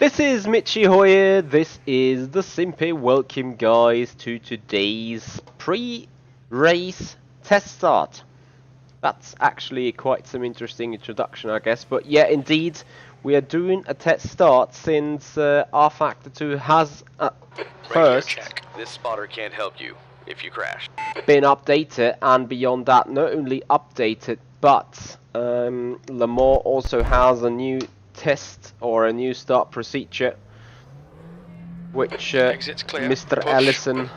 This is Mitchy Hoyer. This is the Simpy. Welcome, guys, to today's pre-race test start. That's actually quite some interesting introduction, I guess. But yeah, indeed, we are doing a test start since rFactor 2 has first check. This spotter can't help you if you crash. Been updated, and beyond that, not only updated, but Le Mans also has a new test or a new start procedure, which Exit's clear. Mr. Push. Ellison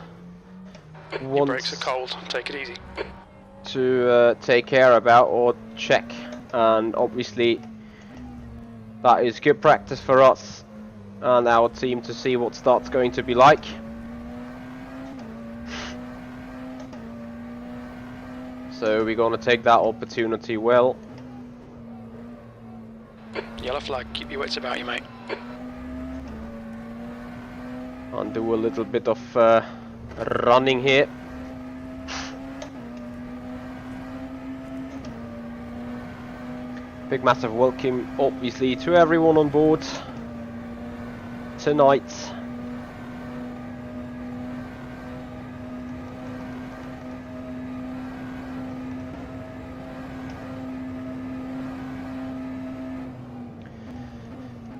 Your brakes are wants cold. Take it easy. to take care about or check, and obviously that is good practice for us and our team to see what start's going to be like. So we're gonna take that opportunity well. Yellow flag. Keep your wits about you, mate. And do a little bit of running here. Big massive welcome obviously to everyone on board tonight.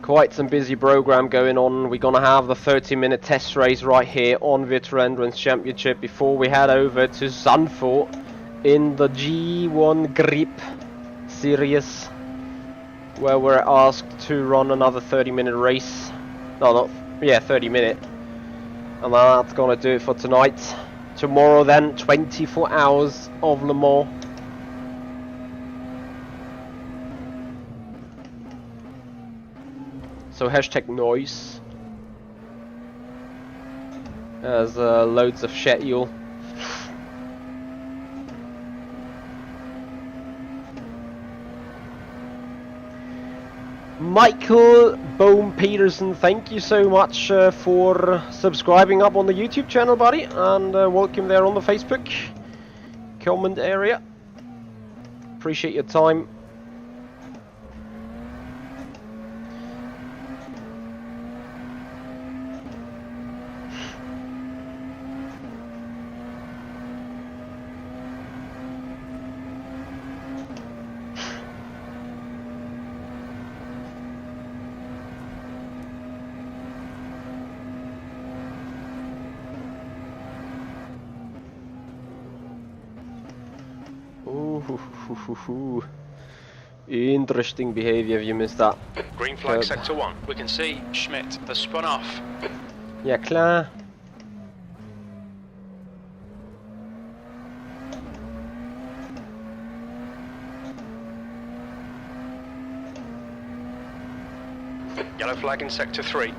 Quite some busy program going on. We're gonna have the 30-minute test race right here on Virtual Endurance Championship before we head over to Zandvoort in the G1 Grip series, where we're asked to run another 30-minute race. No, not, yeah, 30-minute. And that's gonna do it for tonight. Tomorrow then, 24 hours of Le Mans. So hashtag noise. There's loads of schedule. Michael Bohm Peterson, thank you so much for subscribing up on the YouTube channel, buddy, and welcome there on the Facebook comment area. Appreciate your time. Ooh, interesting behavior if you missed that. Green flag, sector 1. We can see Schmidt has spun off. Yeah, klar. Yellow flag in sector 3.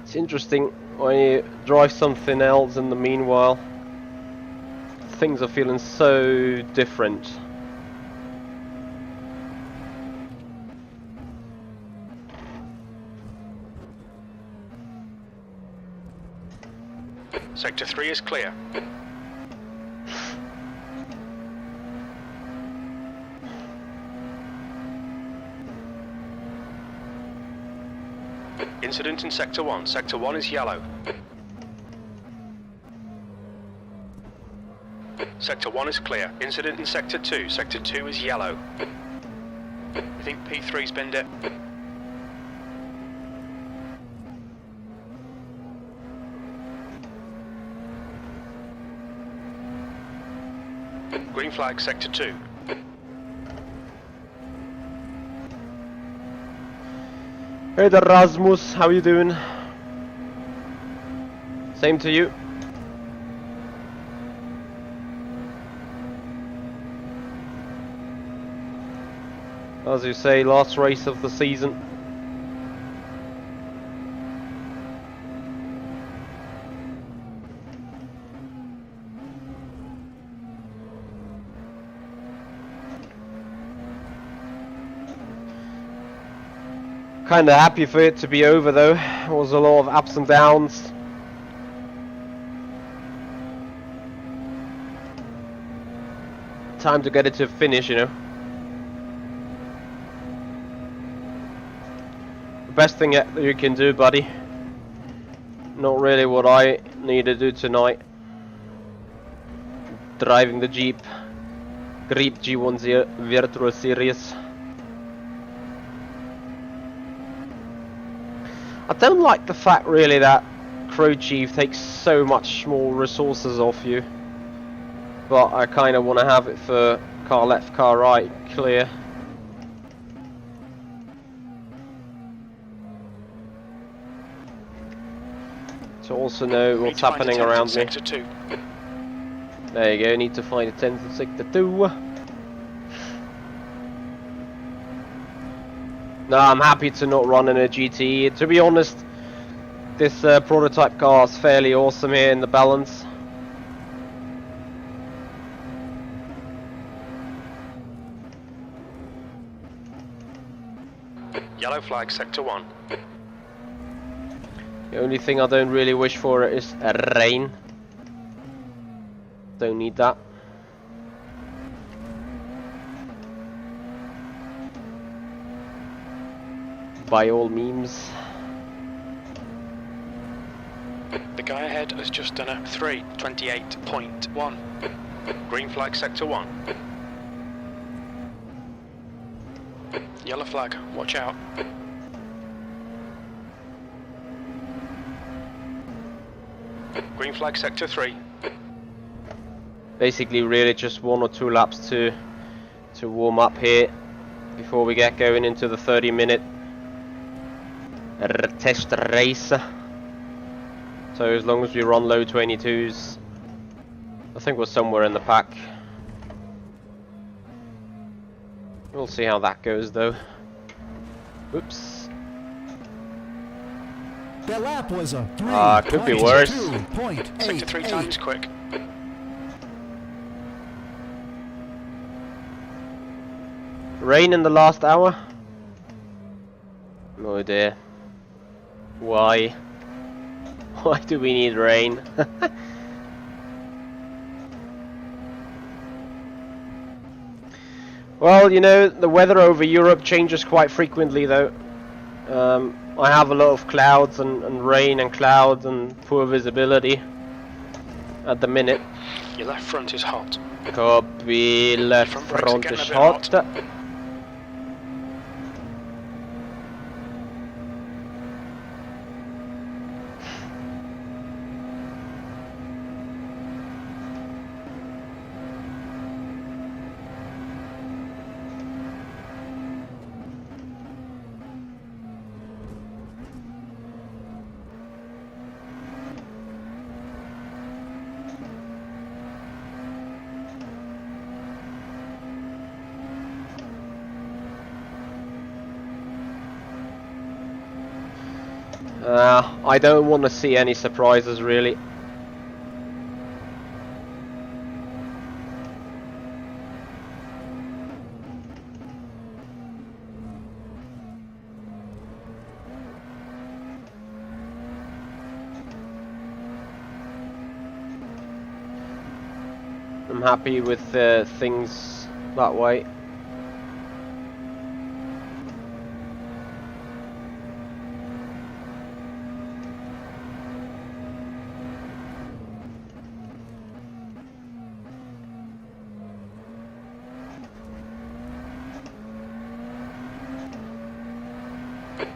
It's interesting when you drive something else in the meanwhile. Things are feeling so different. Sector 3 is clear. Incident in sector 1. Sector 1 is yellow. Sector 1 is clear. Incident in sector 2. Sector 2 is yellow. I think P3's been dead. Green flag, sector 2. Hey there, Rasmus, how you doing? Same to you. As you say, last race of the season. Kinda happy for it to be over though. It was a lot of ups and downs. Time to get it to finish, you know. The best thing that you can do, buddy. Not really what I need to do tonight. Driving the Jeep G1 Virtual Series. I don't like the fact really that Crew Chief takes so much more resources off you, but I kind of want to have it for car left, car right, clear. To also know what's happening around me. There you go, need to find a 10th in sector 2. No, I'm happy to not run in a GT. To be honest, this prototype car is fairly awesome here in the balance. Yellow flag, sector 1. The only thing I don't really wish for is rain. Don't need that. By all means. The guy ahead has just done a 3:28.1. Green flag, sector 1. Yellow flag, watch out. Green flag, sector 3. Basically really just 1 or 2 laps to warm up here before we get going into the 30-minute test race. So as long as we run low 22s, I think we're somewhere in the pack. We'll see how that goes though. Oops. That lap was a could be worse. Sector 3 times quick. Rain in the last hour? Oh dear. Why? Why do we need rain? Well, you know, the weather over Europe changes quite frequently though. I have a lot of clouds and rain and clouds and poor visibility at the minute. Your left front is hot. Copy, left front again, is a bit hot. hot. I don't want to see any surprises really. I'm happy with things that way.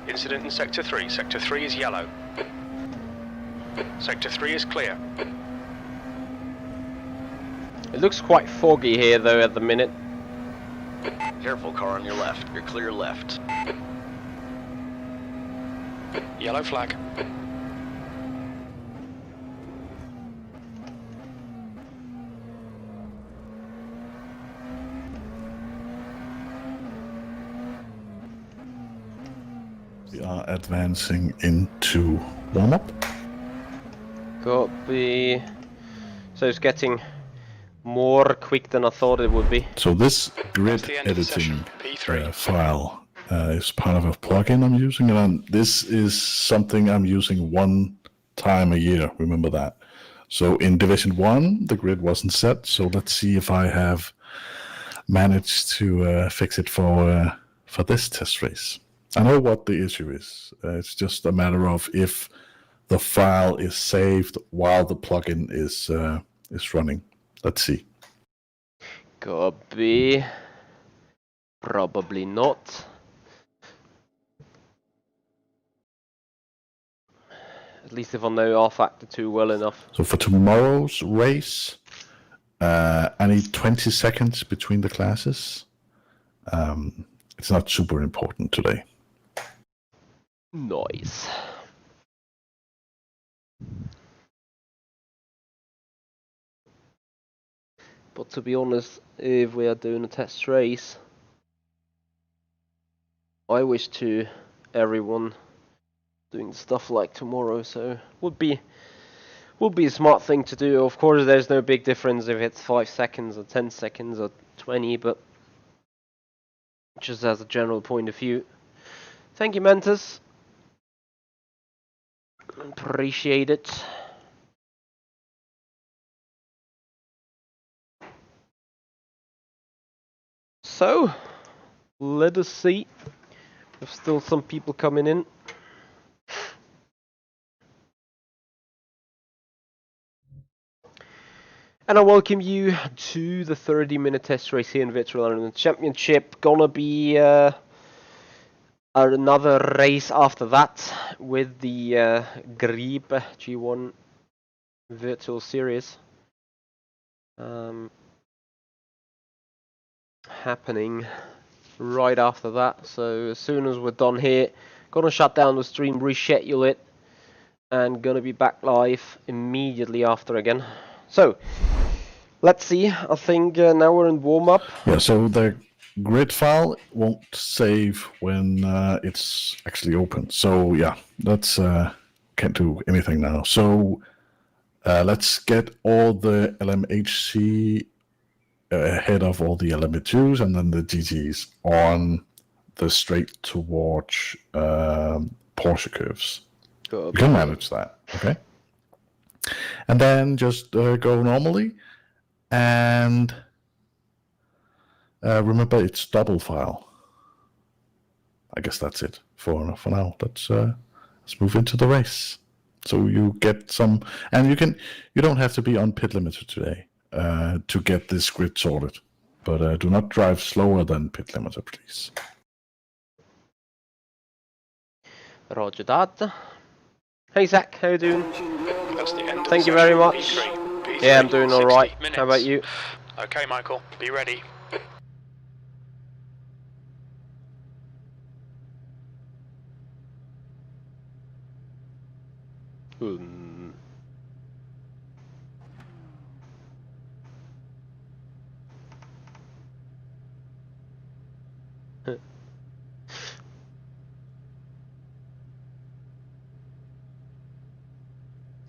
Incident in sector 3. Sector 3 is yellow. Sector 3 is clear. It looks quite foggy here though at the minute. Careful, car on your left. You're clear left. Yellow flag. We are advancing into warm-up. Copy. So it's getting more quick than I thought it would be. So this grid That's the end of the editing session. P3. file is part of a plugin I'm using, and this is something I'm using one time a year. Remember that. So in Division 1, the grid wasn't set, so let's see if I have managed to fix it for this test race. I know what the issue is. It's just a matter of if the file is saved while the plugin is running. Let's see. Could be. Probably not. At least if I know rFactor 2 well enough. So for tomorrow's race, I need 20 seconds between the classes. It's not super important today. Nice. But to be honest, if we are doing a test race, I wish to everyone doing stuff like tomorrow, so would be a smart thing to do. Of course, there's no big difference if it's 5 seconds or 10 seconds or 20, but just as a general point of view. Thank you, Mentos. Appreciate it. So, let us see. There's still some people coming in. And I welcome you to the 30-minute test race here in Virtual Championship. Gonna be another race after that with the Grip G1 Virtual Series happening right after that. So as soon as we're done here, gonna shut down the stream, reschedule it, and gonna be back live immediately after again. So let's see. I think now we're in warm-up. Yeah, so the grid file won't save when it's actually open. So yeah, that's can't do anything now. So let's get all the LMHC ahead of all the LMH2s and then the GTs on the straight towards Porsche curves. You can manage that, okay? And then just go normally. And remember, it's double file. I guess that's it for now. Let's move into the race. So you get some, and you don't have to be on pit limiter today to get this grid sorted. But do not drive slower than pit limiter, please. Roger that. Hey Zach, how you doing? That's the end of Thank the you very session. much. P3, Yeah, I'm doing alright. 60 minutes. How about you? Okay, Michael, be ready.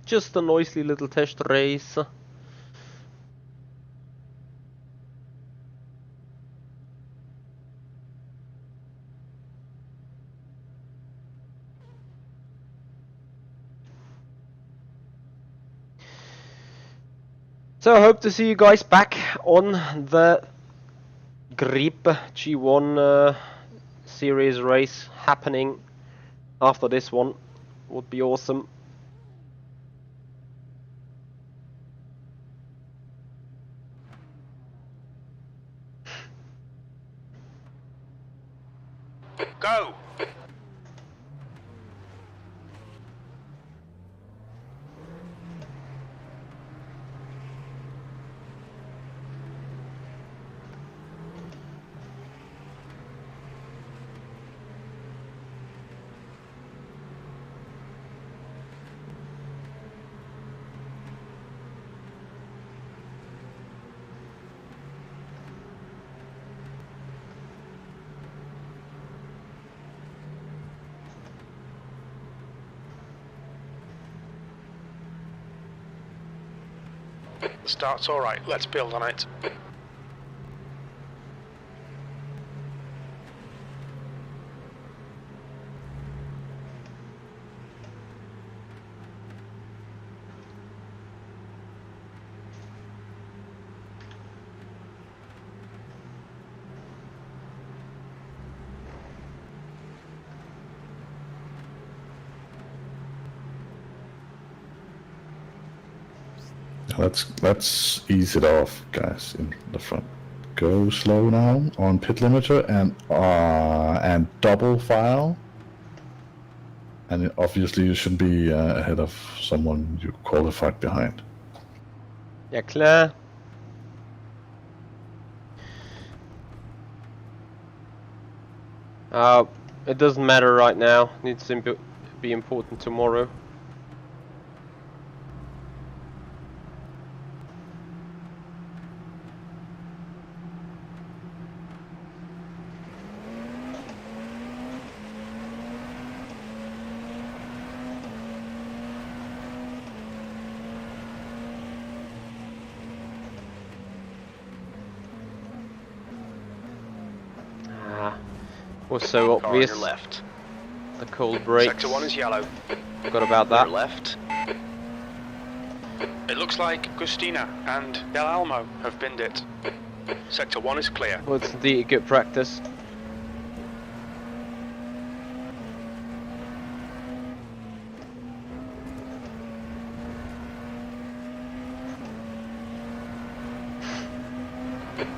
Just a noisy little test race. So I hope to see you guys back on the Grip G1 series race happening after this one. Would be awesome. Go! The start's alright, let's build on it. Let's ease it off, guys, in the front. Go slow now on pit limiter and double file. And obviously you shouldn't be ahead of someone you qualified behind. Yeah, clear. It doesn't matter right now. Needs to be important tomorrow. Was so Car on obvious. your left. The cold brakes. Sector 1 is yellow. Forgot about Your that. left. It looks like Gustina and Del Almo have binned it. Sector 1 is clear. Well, it's indeed good practice.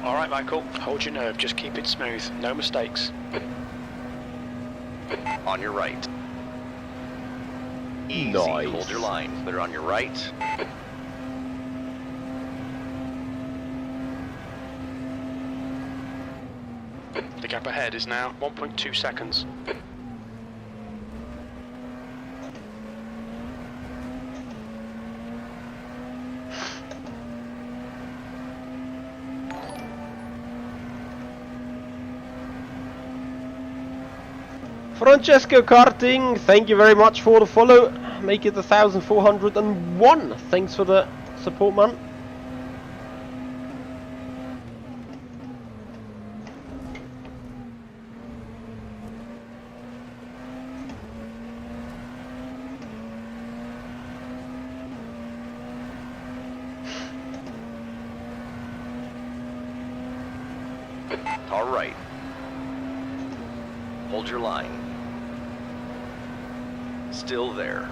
Alright, Michael, hold your nerve, just keep it smooth, no mistakes. On your right. Easy. Nice. Hold your line. Clear on your right. The gap ahead is now 1.2 seconds. Francesco Karting, thank you very much for the follow. Make it 1401. Thanks for the support, man. All right. Hold your line. Still there.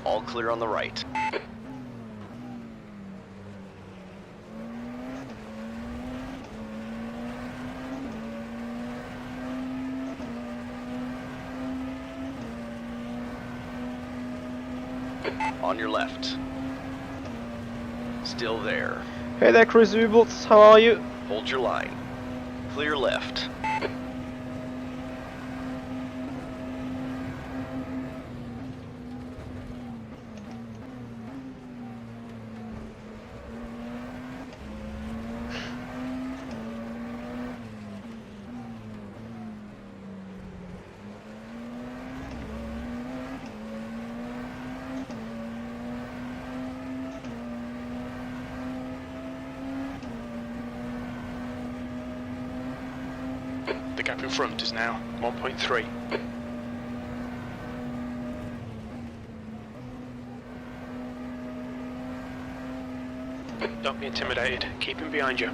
All clear on the right. On your left. Still there. Hey there, Chris Ubels, how are you? Hold your line. Clear left. The gap in front is now 1.3. Don't be intimidated, keep him behind you.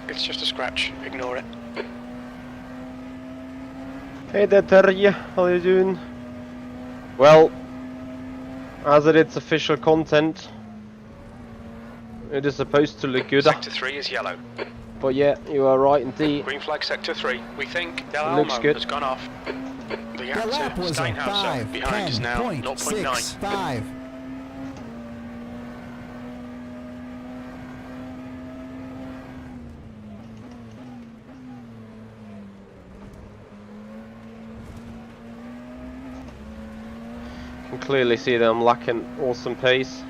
It's just a scratch, ignore it. Hey there, Terje, how are you doing? Well, as it's official content, it is supposed to look good. Sector 3 is yellow. But yeah, you are right indeed. Green flag sector 3. We think Del Looks Almo good. has gone off. The Your gap lap to was a Steinhauser behind is now 0.9. 5.65. You can clearly see that I'm lacking awesome pace.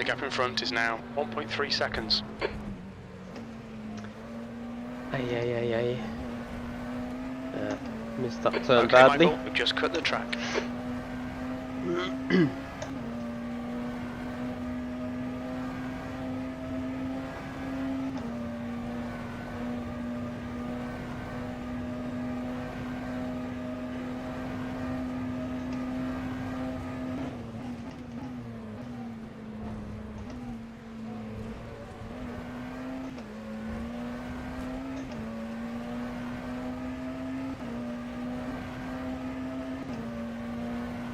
The gap in front is now 1.3 seconds. Ay. Missed that turn Okay, badly. Michael, we've just cut the track.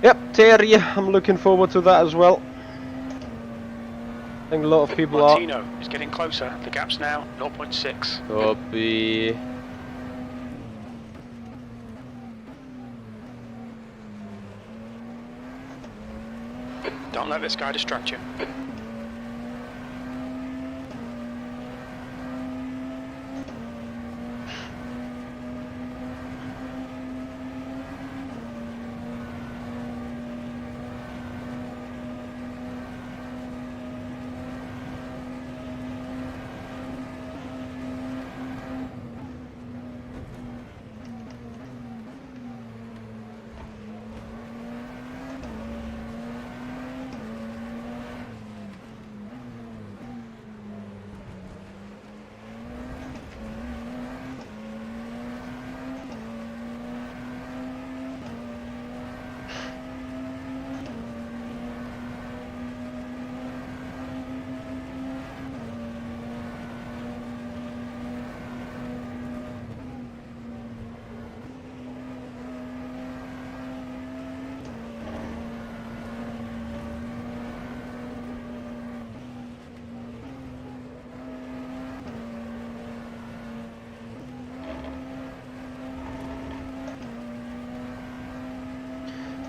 Yep, Terry, I'm looking forward to that as well. I think a lot of people Martino is getting closer. The gap's now 0.6. Copy. Don't let this guy distract you.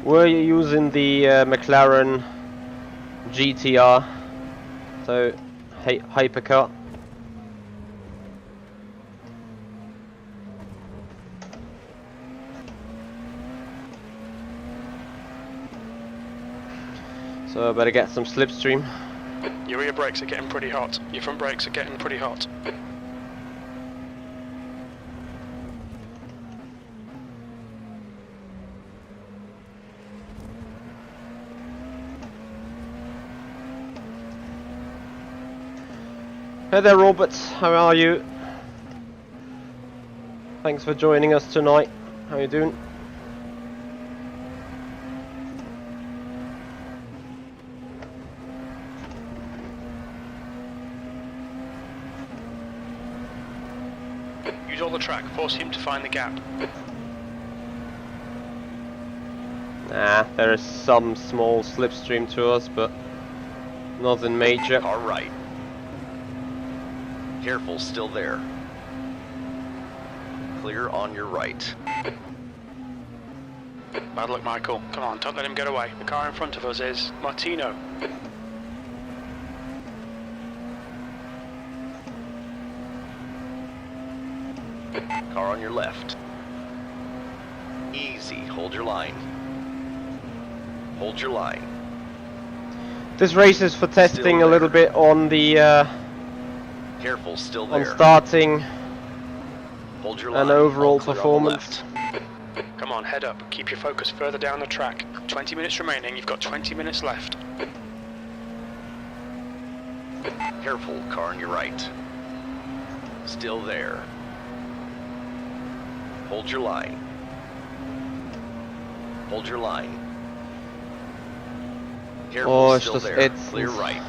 Were you using the McLaren GTR? So, hypercar. So I better get some slipstream. Your rear brakes are getting pretty hot. Your front brakes are getting pretty hot. Hey there, Robert. How are you? Thanks for joining us tonight. How you doing? Use all the track. Force him to find the gap. Nah, there is some small slipstream to us, but nothing major. Car right. Careful, still there. Clear on your right. Bad luck, Michael. Come on, don't let him get away. The car in front of us is Martino. Car on your left. Easy, hold your line. Hold your line. This race is for testing a little bit on the Careful, still on there. starting Hold your line. and overall All clear on the performance. left. Come on, head up. Keep your focus further down the track. 20 minutes remaining. You've got 20 minutes left. Careful, car on your right. Still there. Hold your line. Hold your line. Careful, Oh, it's still just there. it's Clear right.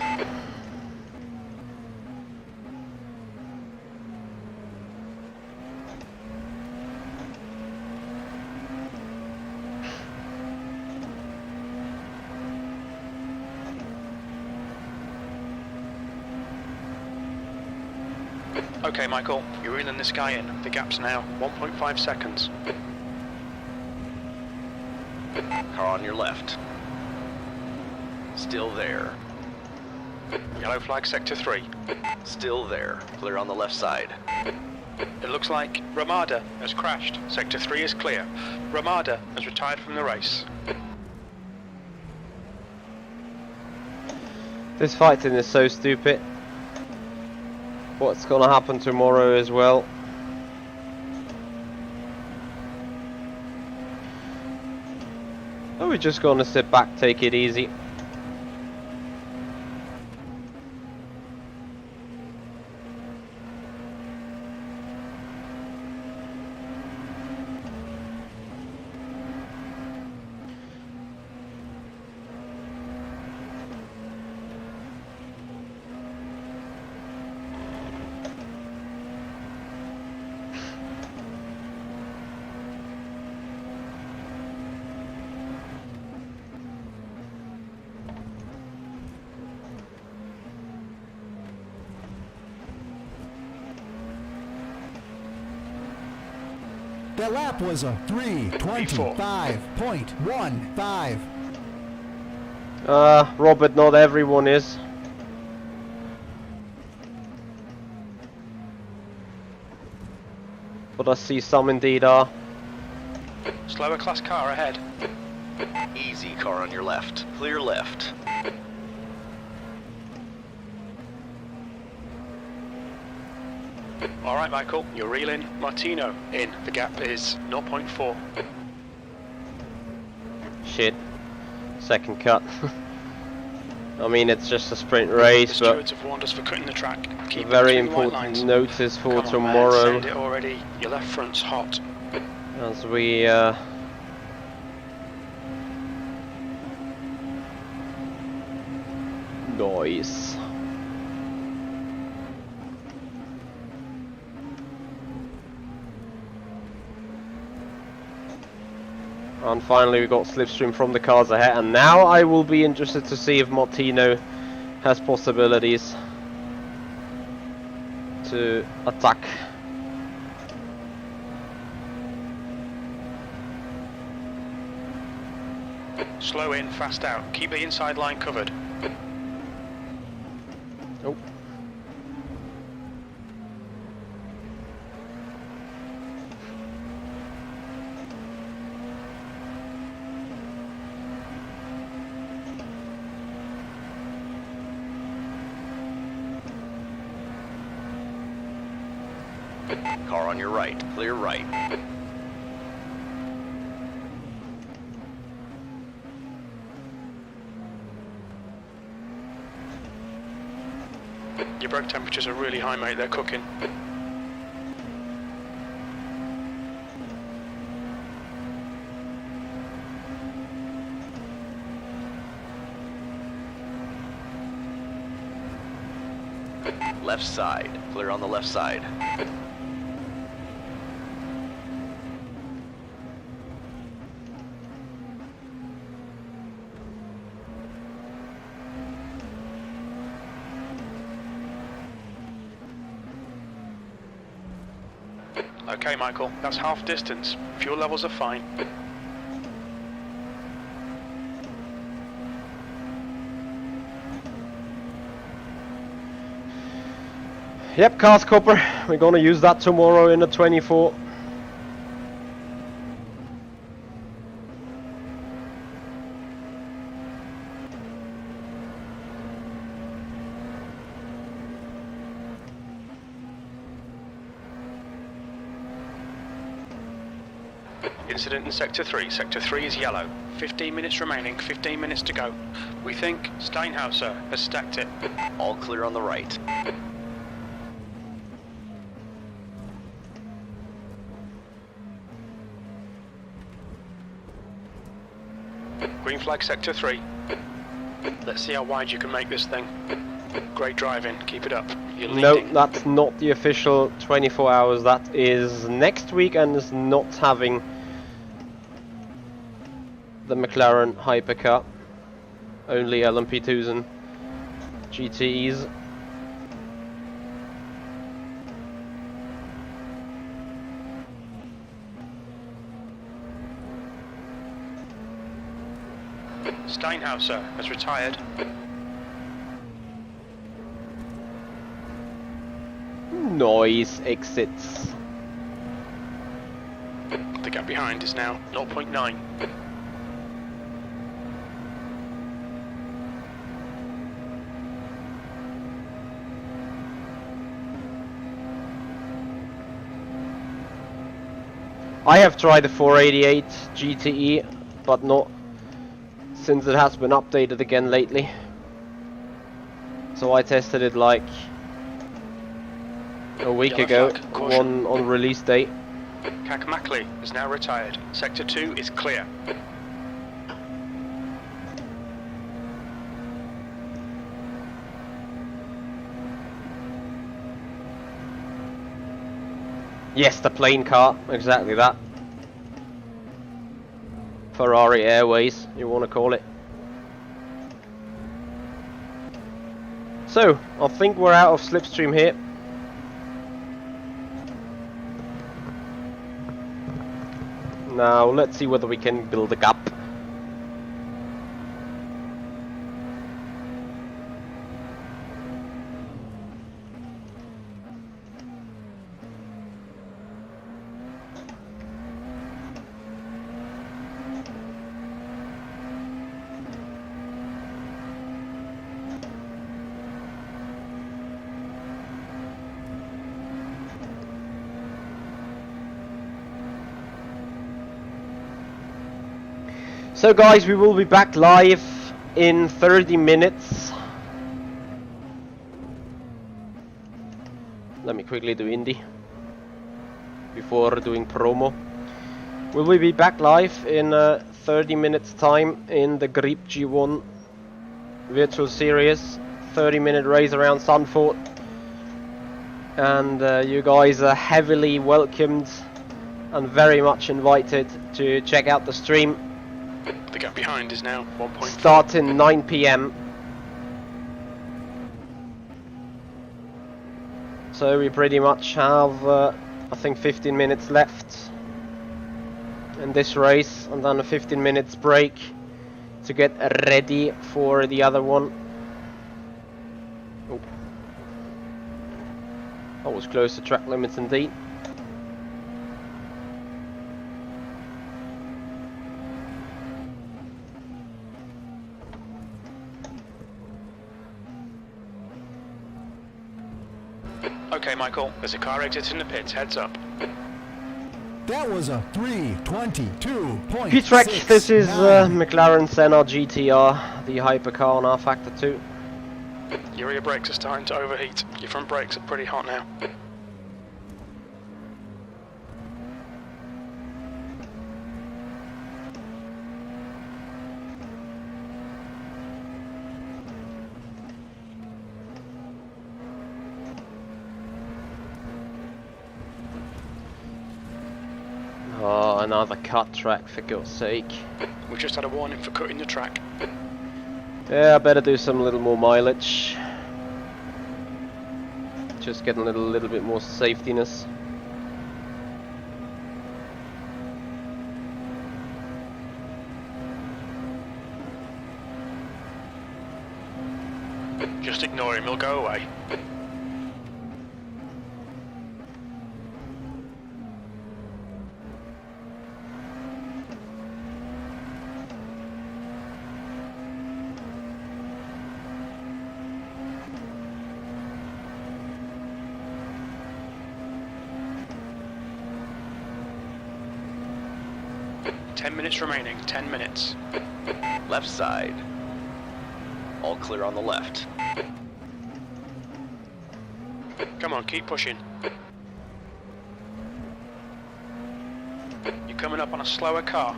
Okay, Michael, you're reeling this guy in. The gap's now 1.5 seconds. Car on your left. Still there. Yellow flag sector 3. Still there. Clear on the left side. It looks like Ramada has crashed. Sector 3 is clear. Ramada has retired from the race. This fighting is so stupid. What's gonna happen tomorrow as well? Oh, we're just gonna sit back, take it easy. That lap was a 3:25.15. Robert, not everyone is. But I see some indeed are. Slower class car ahead. Easy, car on your left. Clear left. Alright, Michael, you're reeling. Martino in. The gap is 0.4. Shit. Second cut. I mean, it's just a sprint race, The but stewards have warned us for cutting the track. Keep it very between the white important lines. notice for Come on, man, tomorrow. send it already. Your left front's hot. As we noise. And finally we got slipstream from the cars ahead, and now I will be interested to see if Martino has possibilities to attack. Slow in, fast out. Keep the inside line covered. Oh. Car on your right. Clear right. Your brake temperatures are really high, mate. They're cooking. Left side. Clear on the left side. Okay, Michael, that's half distance. Fuel levels are fine. Yep, cast copper. We're gonna use that tomorrow in the 24. Incident in Sector 3. Sector 3 is yellow. 15 minutes remaining, 15 minutes to go. We think Steinhauser has stacked it. All clear on the right. Green flag Sector 3. Let's see how wide you can make this thing. Great driving, keep it up. You're No, leading. that's not the official 24 hours. That is next week and is not having the McLaren hypercar. Only LMP2s and GTEs. Steinhauser has retired. Noise exits. The gap behind is now 0.9. I have tried the 488 GTE, but not since it has been updated again lately. So I tested it like a week Yellow ago, flag, caution. on release date. Kakamackley is now retired. Sector 2 is clear. Yes, the plane car, exactly that. Ferrari Airways, you want to call it. So, I think we're out of slipstream here. Now, let's see whether we can build a gap. So guys, we will be back live in 30 minutes. Let me quickly do Indy before doing promo. Will we be back live in 30 minutes time in the Grip G1 Virtual Series, 30-minute race around Zandvoort, and you guys are heavily welcomed and very much invited to check out the stream. The gap behind is now 1.4. Starting 9 PM. So we pretty much have I think 15 minutes left in this race, and then a 15 minutes break to get ready for the other one. Oh. That was close to track limits indeed. Okay, Michael, there's a car exiting the pits, heads up. That was a 3:22.6. P-Track, this is McLaren Senna GTR, the hypercar on rFactor 2. Your rear brakes are starting to overheat. Your front brakes are pretty hot now. Oh, another cut track, for God's sake. We just had a warning for cutting the track. Yeah, I better do some little more mileage. Just getting a little bit more safetiness. Just ignore him, he'll go away. Ten minutes remaining, 10 minutes. Left side. All clear on the left. Come on, keep pushing. You're coming up on a slower car.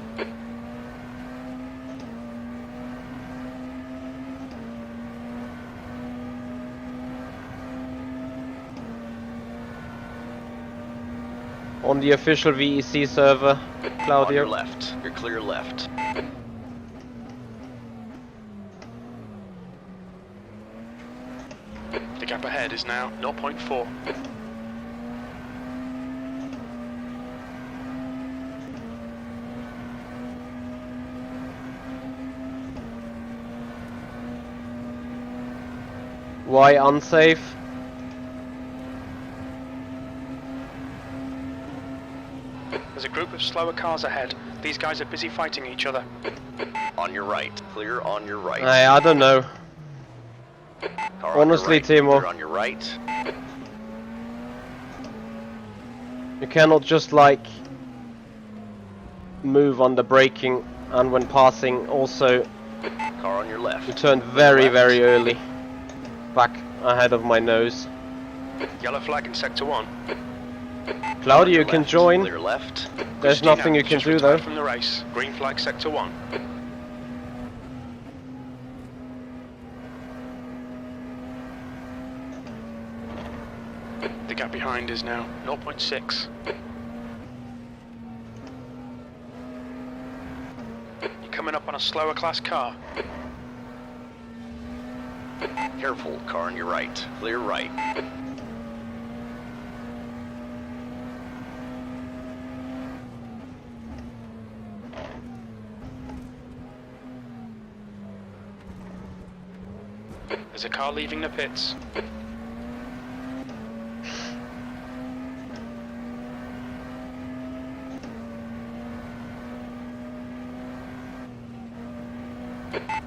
On the official VEC server, On Claudio. your left. You're clear left. The gap ahead is now 0.4. Why unsafe? There's a group of slower cars ahead. These guys are busy fighting each other. On your right. Clear on your right. I don't know. Car on Honestly, your right. Timo. Clear on your right. You cannot just like move on the braking, and when passing also Car on your left. you turn very early back ahead of my nose. Yellow flag in sector 1. Claudio, you can join. Clear left. There's nothing you can just do retired though. from the race. Green flag sector 1. The gap behind is now 0.6. You're coming up on a slower class car. Careful, car on your right. Clear right. There's a car leaving the pits.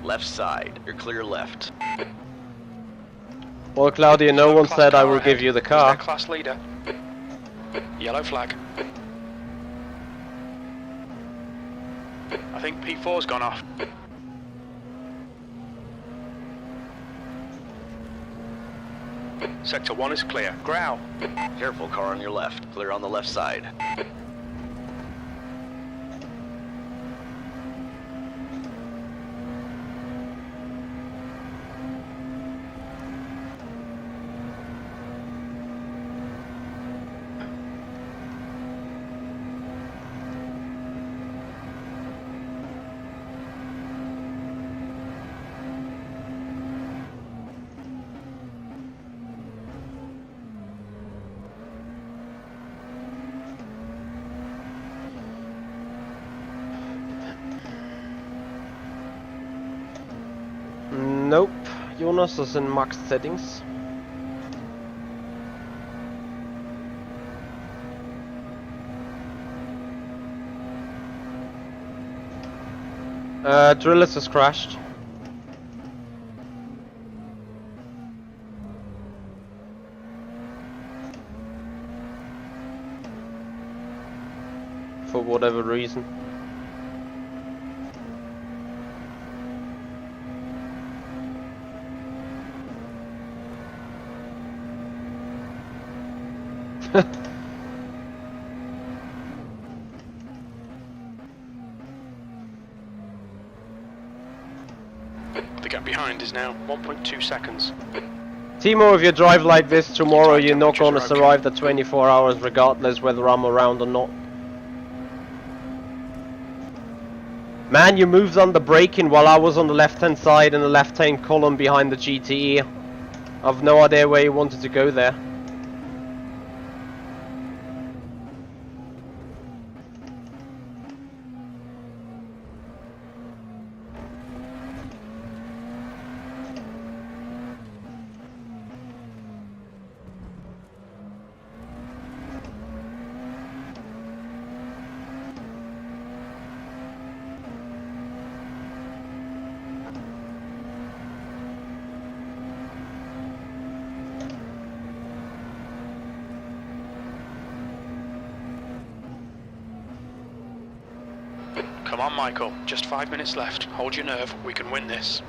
Left side. You're clear left. Well, Claudio, no Slow one class said I car will ahead. give you the Who's car. their class leader? Yellow flag. I think P4's gone off. Sector 1 is clear. Growl. Careful, car on your left. Clear on the left side. Nope, Jonas is in max settings. Drillis has crashed. For whatever reason. The gap behind is now 1.2 seconds. Timo, if you drive like this tomorrow, Tire you're not gonna temperatures are survive the 24 hours regardless whether I'm around or not. Man, you moved on the braking while I was on the left hand side in the left hand column behind the GTE. I've no idea where you wanted to go there. Come on, Michael. Just 5 minutes left. Hold your nerve. We can win this.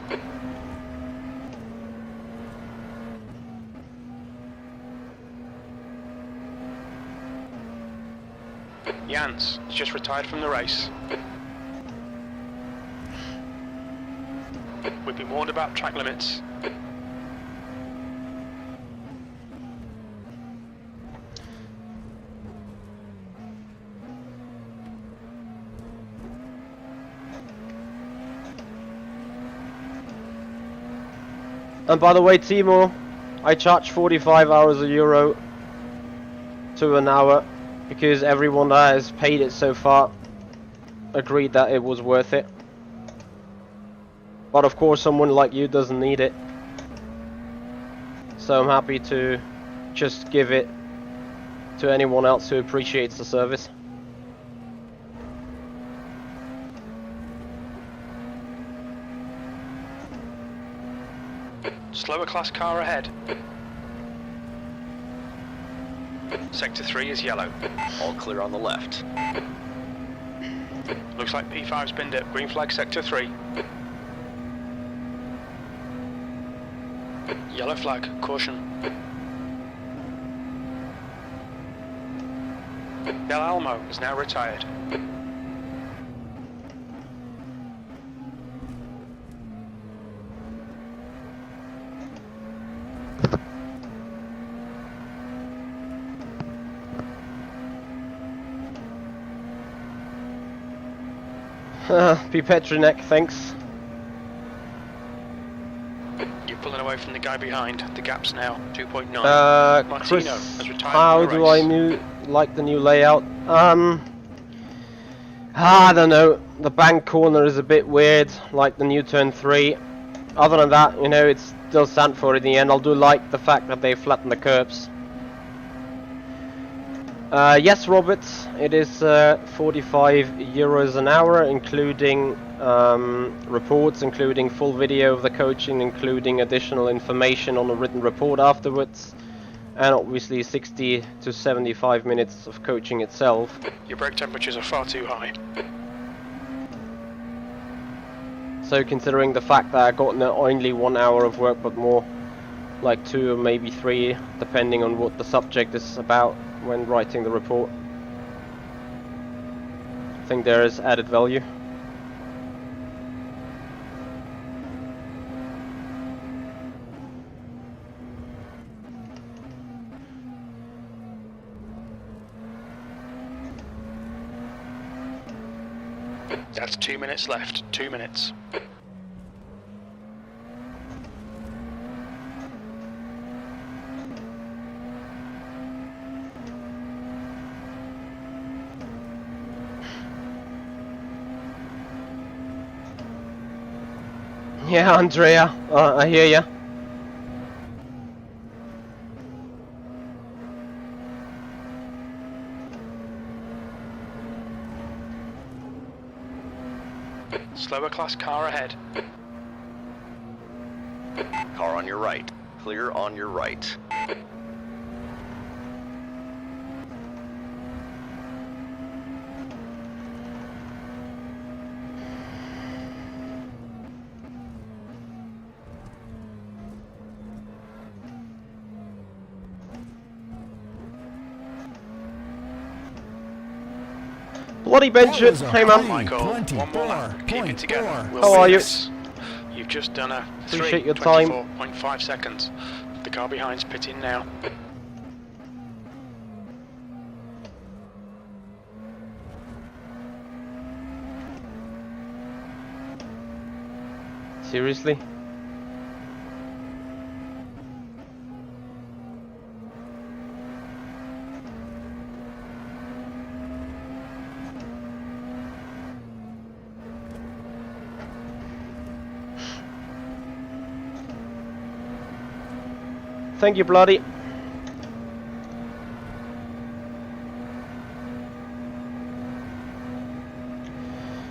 Jans has just retired from the race. We've been warned about track limits. And by the way, Timo, I charge 45 hours a euro to an hour because everyone that has paid it so far agreed that it was worth it. But of course, someone like you doesn't need it. So I'm happy to just give it to anyone else who appreciates the service. Slower class car ahead. Sector 3 is yellow. All clear on the left. Looks like P5's binned it. Green flag sector 3. Yellow flag, caution. Del Almo is now retired. P. Petrinek, thanks. You're pulling away from the guy behind. The gap's now 2.9. Martino Chris, has retired how from the do I race. like the new layout? I don't know. The bank corner is a bit weird, like the new turn 3. Other than that, you know, it's still Zandvoort in the end. I do like the fact that they flatten the curbs. Yes, Robert, it is 45 euros an hour, including reports, including full video of the coaching, including additional information on a written report afterwards, and obviously 60 to 75 minutes of coaching itself. Your brake temperatures are far too high. So considering the fact that I got not only 1 hour of work, but more like 2 or maybe 3, depending on what the subject is about when writing the report, I think there is added value. That's 2 minutes left. 2 minutes. Yeah, Andrea, I hear ya. Slower class car ahead. Car on your right. Clear on your right. Bloody Benjamin, hey man. Michael, one more lap. Keep it together. We'll How see are you? this. You've just done a Appreciate your time. 3:24.5 seconds. The car behind's pitting now. Seriously? Thank you, bloody.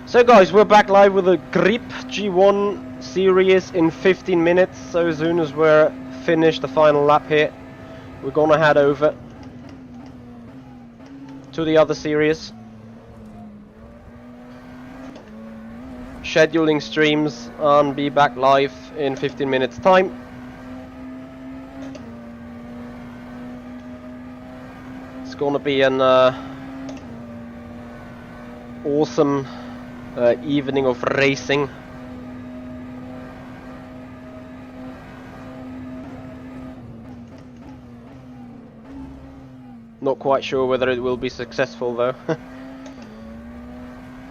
So guys, we're back live with a Grip G1 series in 15 minutes. So as soon as we're finished the final lap here, we're gonna head over to the other series. Scheduling streams and be back live in 15 minutes time. It's gonna be an awesome evening of racing. Not quite sure whether it will be successful though.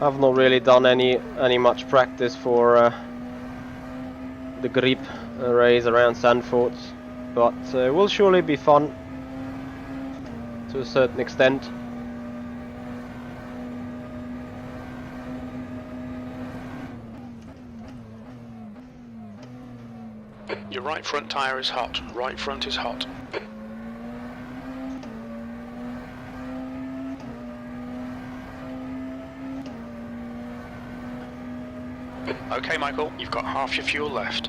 I've not really done any much practice for the Grip race around Zandvoort, but will surely be fun to a certain extent. Your right front tyre is hot. Right front is hot. Okay, Michael, you've got half your fuel left.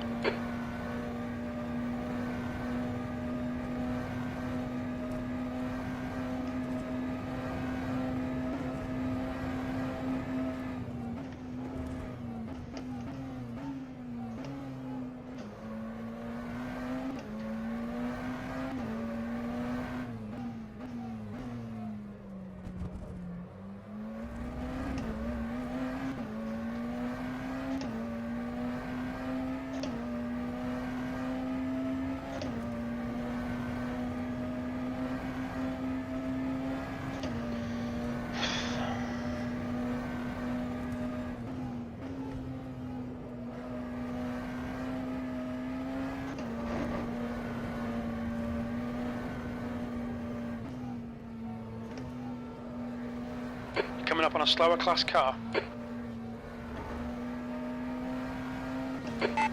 Coming up on a slower class car.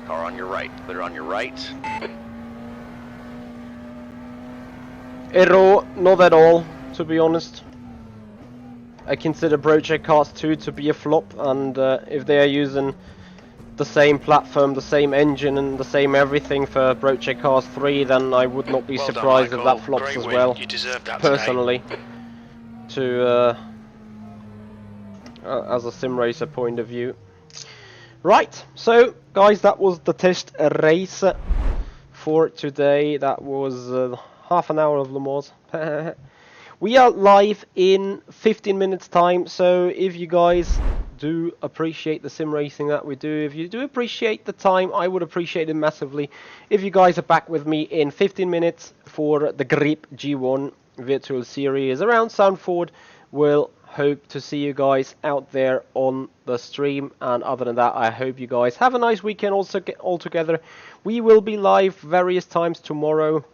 Car on your right. Clear on your right. Error, not at all, to be honest. I consider Project Cars 2 to be a flop, and if they are using the same platform, the same engine and the same everything for Project Cars 3, then I would not be Well done, surprised if Michael. that flops Great as win. well, You deserve that personally, to as a sim racer point of view. Right, so guys, that was the test race for today. That was half an hour of Le Mans. We are live in 15 minutes time, so if you guys do appreciate the sim racing that we do, if you do appreciate the time, I would appreciate it massively if you guys are back with me in 15 minutes for the Grip G1 virtual series around Sanford. We'll hope to see you guys out there on the stream, and other than that, I hope you guys have a nice weekend also all together. We will be live various times tomorrow.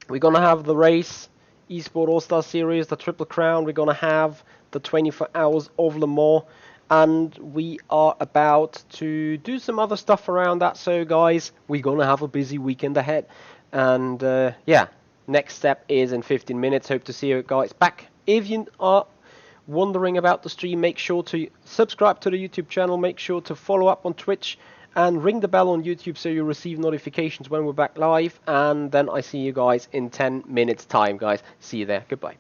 We're gonna have the race, Esport All-Star Series, the Triple Crown. We're gonna have the 24 Hours of Le Mans, and we are about to do some other stuff around that. So guys, we're gonna have a busy weekend ahead, and yeah, next step is in 15 minutes. Hope to see you guys back. If you are wondering about the stream, make sure to subscribe to the YouTube channel, make sure to follow up on Twitch, and ring the bell on YouTube so you receive notifications when we're back live. And then I see you guys in 10 minutes time, guys. See you there. Goodbye.